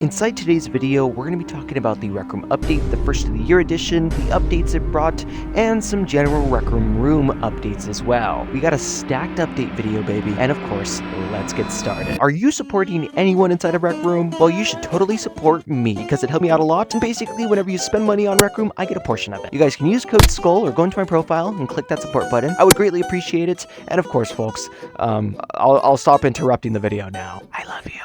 Inside today's video, we're going to be talking about the Rec Room update, the first of the year edition, the updates it brought, and some general Rec Room updates as well. We got a stacked update video, baby, and of course, let's get started. Are you supporting anyone inside of Rec Room? Well, you should totally support me, because it helped me out a lot, and basically, whenever you spend money on Rec Room, I get a portion of it. You guys can use code SKOL or go into my profile and click that support button. I would greatly appreciate it, and of course, folks, I'll stop interrupting the video now. I love you.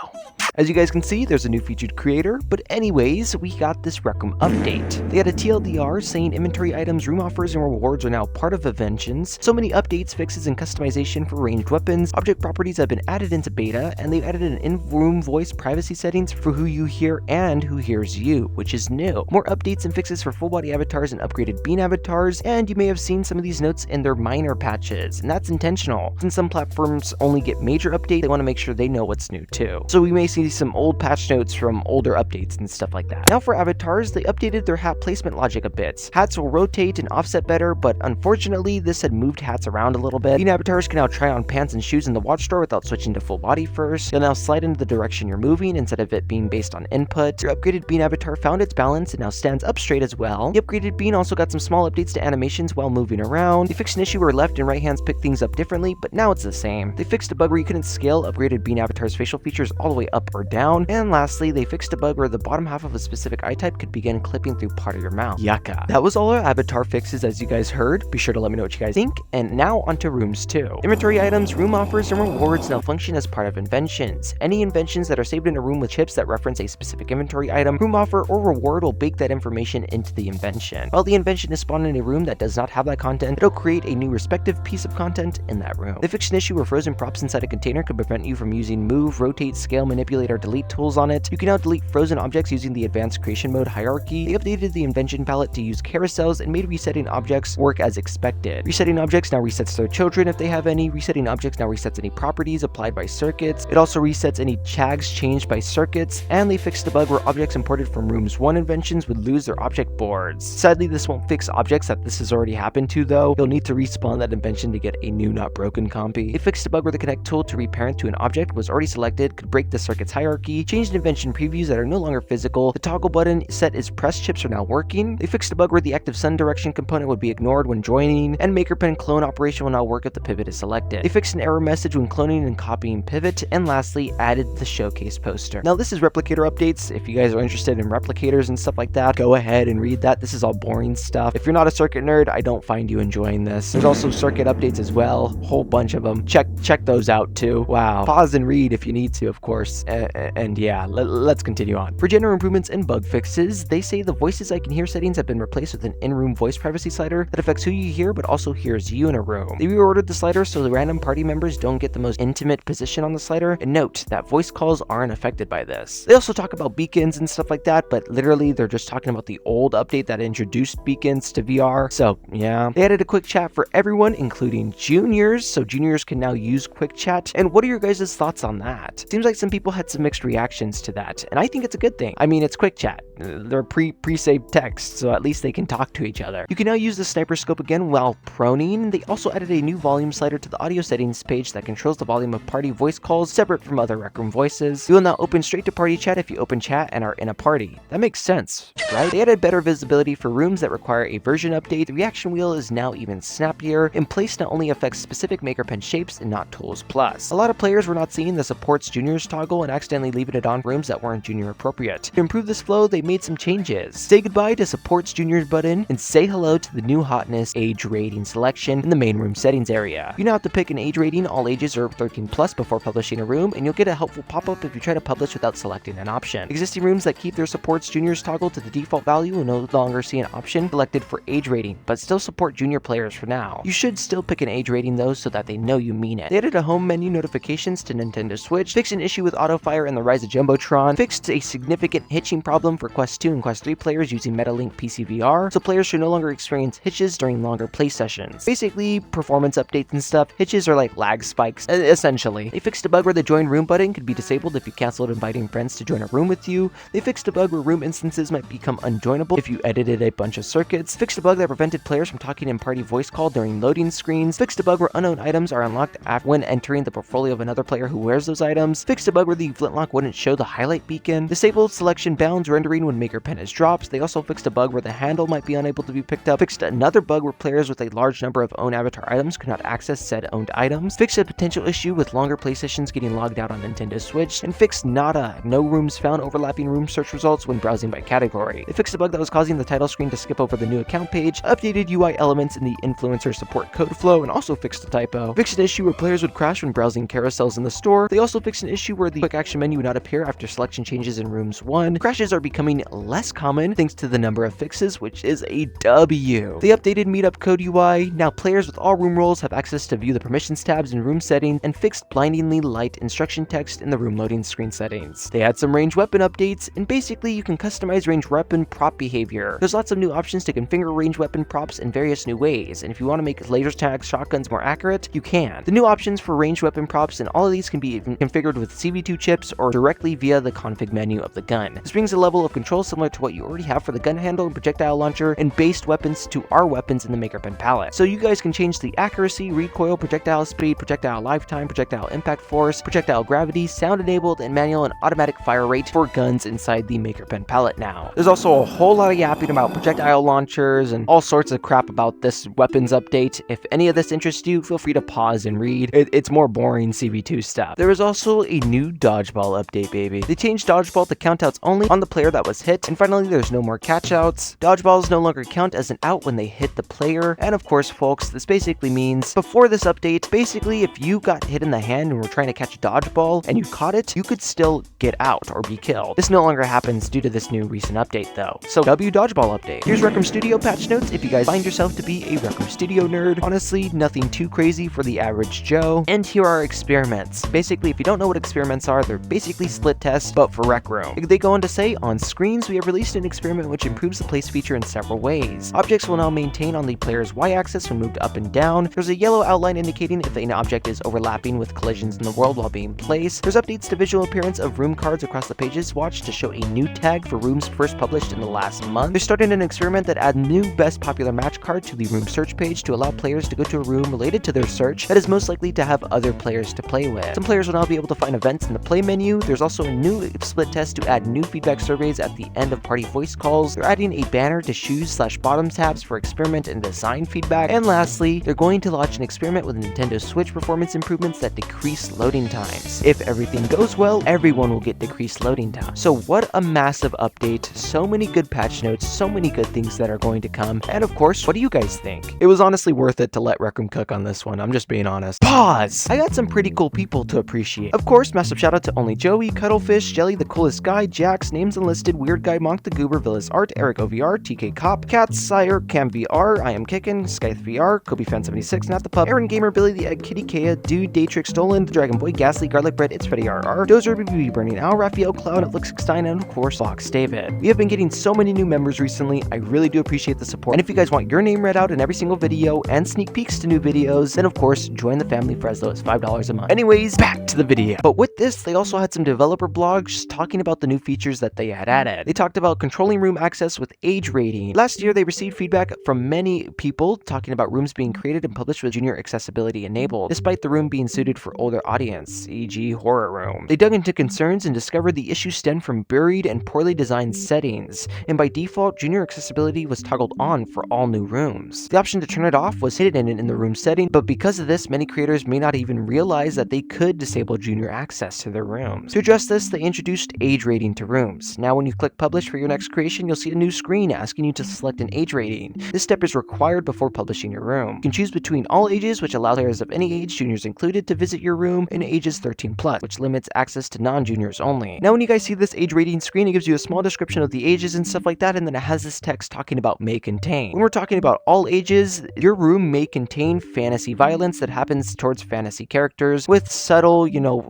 As you guys can see, there's a new featured creator, but anyways, we got this Rec Room update. They had a TLDR saying inventory items, room offers, and rewards are now part of inventions. So many updates, fixes, and customization for ranged weapons. Object properties have been added into beta, and they've added an in-room voice privacy settings for who you hear and who hears you, which is new. More updates and fixes for full body avatars and upgraded bean avatars, and you may have seen some of these notes in their minor patches, and that's intentional. Since some platforms only get major updates, they want to make sure they know what's new too. So we may see some old patch notes from older updates and stuff like that. Now for avatars, they updated their hat placement logic a bit. Hats will rotate and offset better, but unfortunately this had moved hats around a little bit. Bean avatars can now try on pants and shoes in the watch store without switching to full body first. You'll now slide into the direction you're moving instead of it being based on input. Your upgraded bean avatar found its balance and now stands up straight as well. The upgraded bean also got some small updates to animations while moving around. They fixed an issue where left and right hands pick things up differently, but now it's the same. They fixed a bug where you couldn't scale upgraded bean avatar's facial features all the way up or down. And lastly, they fixed a bug where the bottom half of a specific eye type could begin clipping through part of your mouth. Yucca. That was all our avatar fixes, as you guys heard. Be sure to let me know what you guys think. And now onto rooms too. Inventory items, room offers, and rewards now function as part of inventions. Any inventions that are saved in a room with chips that reference a specific inventory item, room offer, or reward will bake that information into the invention. While the invention is spawned in a room that does not have that content, it'll create a new respective piece of content in that room. They fixed an issue where frozen props inside a container could prevent you from using move, rotate, scale, manipulate, or delete tools on it. You can now delete frozen objects using the advanced creation mode hierarchy. They updated the invention palette to use carousels and made resetting objects work as expected. Resetting objects now resets their children if they have any. Resetting objects now resets any properties applied by circuits. It also resets any chags changed by circuits, and they fixed the bug where objects imported from rooms 1 inventions would lose their object boards. Sadly, this won't fix objects that this has already happened to though. You'll need to respawn that invention to get a new not broken copy. They fixed a bug where the connect tool to reparent to an object was already selected, could break the circuit's hierarchy, changed invention previews that are no longer physical. The toggle button set as press chips are now working. They fixed a bug where the active sun direction component would be ignored when joining, and maker pen clone operation will now work if the pivot is selected. They fixed an error message when cloning and copying pivot, and lastly added the showcase poster. Now this is replicator updates. If you guys are interested in replicators and stuff like that, go ahead and read that. This is all boring stuff. If you're not a circuit nerd, I don't find you enjoying this. There's also circuit updates as well, whole bunch of them. Check those out too. Wow. Pause and read if you need to, of course. And yeah, let's continue on. For general improvements and bug fixes, they say the voices I can hear settings have been replaced with an in-room voice privacy slider that affects who you hear but also hears you in a room. They reordered the slider so the random party members don't get the most intimate position on the slider, and note that voice calls aren't affected by this. They also talk about beacons and stuff like that, but literally they're just talking about the old update that introduced beacons to VR. So yeah, they added a quick chat for everyone, including juniors, so juniors can now use quick chat. And what are your guys' thoughts on that? Seems like some people had some mixed reactions to that, and I think it's a good thing. I mean, it's quick chat. They're pre-saved text, so at least they can talk to each other. You can now use the sniper scope again while proning. They also added a new volume slider to the audio settings page that controls the volume of party voice calls separate from other Rec Room voices. You will now open straight to party chat if you open chat and are in a party. That makes sense, right? They added better visibility for rooms that require a version update. The reaction wheel is now even snappier, and place not only affects specific maker pen shapes and not tools plus. A lot of players were not seeing the supports juniors toggle and accidentally leaving it on for rooms that weren't junior appropriate. To improve this flow, they made some changes. Say goodbye to supports juniors button and say hello to the new hotness age rating selection in the main room settings area. You now have to pick an age rating. All ages are 13 plus before publishing a room, and you'll get a helpful pop-up if you try to publish without selecting an option. Existing rooms that keep their supports juniors toggle to the default value will no longer see an option selected for age rating, but still support junior players for now. You should still pick an age rating though, so that they know you mean it. They added a home menu notifications to Nintendo Switch, fixed an issue with autofire in the Rise of Jumbotron, fixed a significant hitching problem for Quest 2 and Quest 3 players using MetaLink PCVR, so players should no longer experience hitches during longer play sessions. Basically, performance updates and stuff. Hitches are like lag spikes, essentially. They fixed a bug where the join room button could be disabled if you canceled inviting friends to join a room with you. They fixed a bug where room instances might become unjoinable if you edited a bunch of circuits. Fixed a bug that prevented players from talking in party voice call during loading screens. Fixed a bug where unknown items are unlocked when entering the portfolio of another player who wears those items. Fixed a bug where the Flintlock wouldn't show the highlight beacon, disabled selection bounds rendering when Maker Pen is dropped. They also fixed a bug where the handle might be unable to be picked up, fixed another bug where players with a large number of own avatar items could not access said owned items, fixed a potential issue with longer play sessions getting logged out on Nintendo Switch, and fixed nada, no rooms found overlapping room search results when browsing by category. They fixed a bug that was causing the title screen to skip over the new account page, updated UI elements in the influencer support code flow, and also fixed a typo. Fixed an issue where players would crash when browsing carousels in the store. They also fixed an issue where the quick action menu would not appear after selection changes in rooms 1. Crashes are becoming less common thanks to the number of fixes, which is a W. They updated meetup code UI. Now players with all room roles have access to view the permissions tabs in room settings, and fixed blindingly light instruction text in the room loading screen settings. They had some ranged weapon updates, and basically you can customize ranged weapon prop behavior. There's lots of new options to configure ranged weapon props in various new ways, and if you want to make laser tags, shotguns more accurate, you can. The new options for ranged weapon props and all of these can be configured with CV2 chips or directly via the config menu of the gun. This brings a level of control similar to what you already have for the gun handle and projectile launcher and based weapons to our weapons in the Maker Pen palette. So you guys can change the accuracy, recoil, projectile speed, projectile lifetime, projectile impact force, projectile gravity, sound enabled, and manual and automatic fire rate for guns inside the Maker Pen palette now. There's also a whole lot of yapping about projectile launchers and all sorts of crap about this weapons update. If any of this interests you, feel free to pause and read. It's more boring CV2 stuff. There is also a new Dodgeball update, baby. They changed Dodgeball to count outs only on the player that was hit, and finally there's no more catch outs. Dodgeballs no longer count as an out when they hit the player, and of course folks, this basically means before this update, basically if you got hit in the hand and were trying to catch a dodgeball and you caught it, you could still get out or be killed. This no longer happens due to this new recent update though. So W Dodgeball update. Here's Rec Room Studio patch notes if you guys find yourself to be a Rec Room Studio nerd. Honestly, nothing too crazy for the average Joe. And here are experiments. Basically, if you don't know what experiments are, they're basically split tests, but for Rec Room. They go on to say, on screens, we have released an experiment which improves the place feature in several ways. Objects will now maintain on the player's y-axis when moved up and down. There's a yellow outline indicating if an object is overlapping with collisions in the world while being placed. There's updates to visual appearance of room cards across the pages watched to show a new tag for rooms first published in the last month. They're starting an experiment that adds new best popular match card to the room search page to allow players to go to a room related to their search that is most likely to have other players to play with. Some players will now be able to find events in the play menu. There's also a new split test to add new feedback surveys at the end of party voice calls. They're adding a banner to shoes/bottom tabs for experiment and design feedback. And lastly, they're going to launch an experiment with Nintendo Switch performance improvements that decrease loading times. If everything goes well, everyone will get decreased loading time. So what a massive update, so many good patch notes, so many good things that are going to come, and of course, what do you guys think? It was honestly worth it to let Rec Room cook on this one, I'm just being honest. Pause! I got some pretty cool people to appreciate. Of course, massive shout out to Only Joey, Cuddlefish, Jelly the Coolest Guy, Jax, Names Unlisted, Weird Guy, Monk the Goober, Villas Art, Eric OVR, TK Cop, Cats, Sire, Cam VR, I Am Kickin', Scythe VR, Kobe Fan 76, Not the Pup, Aaron Gamer, Billy the Egg, Kitty Kea, Dude, Daytrix, Stolen, The Dragon Boy, Ghastly, Garlic Bread, It's Freddy RR, Dozer, BB Burning Owl, Raphael, Cloud, Netflix 69, and of course, Fox David. We have been getting so many new members recently, I really do appreciate the support, and if you guys want your name read out in every single video and sneak peeks to new videos, then of course, join the family for as low as $5 a month. Anyways, back to the video. But with this, they also had some developer blogs talking about the new features that they had added. They talked about controlling room access with age rating. Last year, they received feedback from many people talking about rooms being created and published with junior accessibility enabled, despite the room being suited for older audience, e.g. horror room. They dug into concerns and discovered the issue stemmed from buried and poorly designed settings, and by default, junior accessibility was toggled on for all new rooms. The option to turn it off was hidden in the room setting, but because of this, many creators may not even realize that they could disable junior access to their rooms. To address this, they introduced age rating to rooms. Now when you click publish for your next creation, you'll see a new screen asking you to select an age rating. This step is required before publishing your room. You can choose between all ages, which allow players of any age, juniors included, to visit your room, and ages 13+, which limits access to non-juniors only. Now when you guys see this age rating screen, it gives you a small description of the ages and stuff like that, and then it has this text talking about may contain. When we're talking about all ages, your room may contain fantasy violence that happens towards fantasy characters with subtle,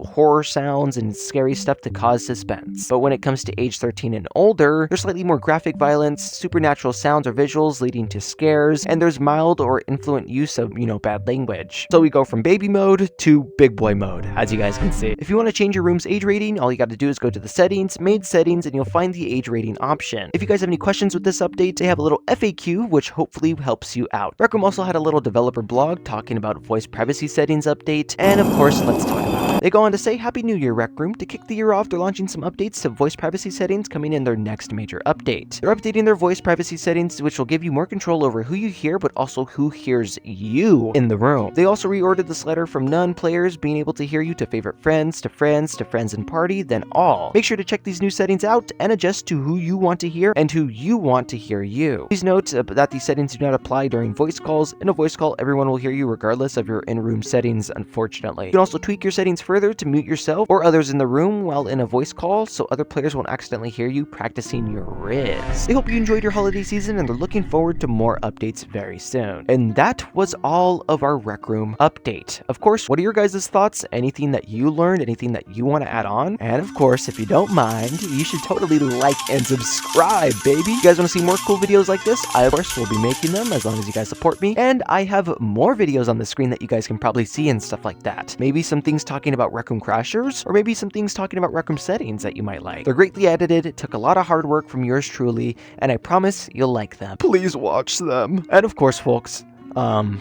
horror sounds and scary stuff to cause suspense. But when it comes to age 13 and older, there's slightly more graphic violence, supernatural sounds or visuals leading to scares, and there's mild or influent use of, bad language. So we go from baby mode to big boy mode, as you guys can see. If you want to change your room's age rating, all you got to do is go to the settings, main settings, and you'll find the age rating option. If you guys have any questions with this update, they have a little FAQ, which hopefully helps you out. Rec Room also had a little developer blog talking about voice privacy settings update, and of course, let's talk about it. They go on to say, Happy New Year, Rec Room. To kick the year off, they're launching some updates to voice privacy settings coming in their next major update. They're updating their voice privacy settings, which will give you more control over who you hear, but also who hears you in the room. They also reordered the slider from none players being able to hear you to favorite friends, to friends, to friends and party, then all. Make sure to check these new settings out and adjust to who you want to hear and who you want to hear you. Please note that these settings do not apply during voice calls. In a voice call, everyone will hear you regardless of your in-room settings, unfortunately. You can also tweak your settings further to mute yourself or others in the room while in a voice call so other players won't accidentally hear you practicing your riz. They hope you enjoyed your holiday season and they're looking forward to more updates very soon. And that was all of our Rec Room update. Of course, what are your guys' thoughts? Anything that you learned? Anything that you want to add on? And of course, if you don't mind, you should totally like and subscribe, baby. You guys want to see more cool videos like this? I, of course, will be making them as long as you guys support me. And I have more videos on the screen that you guys can probably see and stuff like that. Maybe some things talking about Rec Room Crashers, or maybe some things talking about Rec Room settings that you might like. They're greatly edited, it took a lot of hard work from yours truly, and I promise you'll like them. Please watch them. And of course, folks, bye?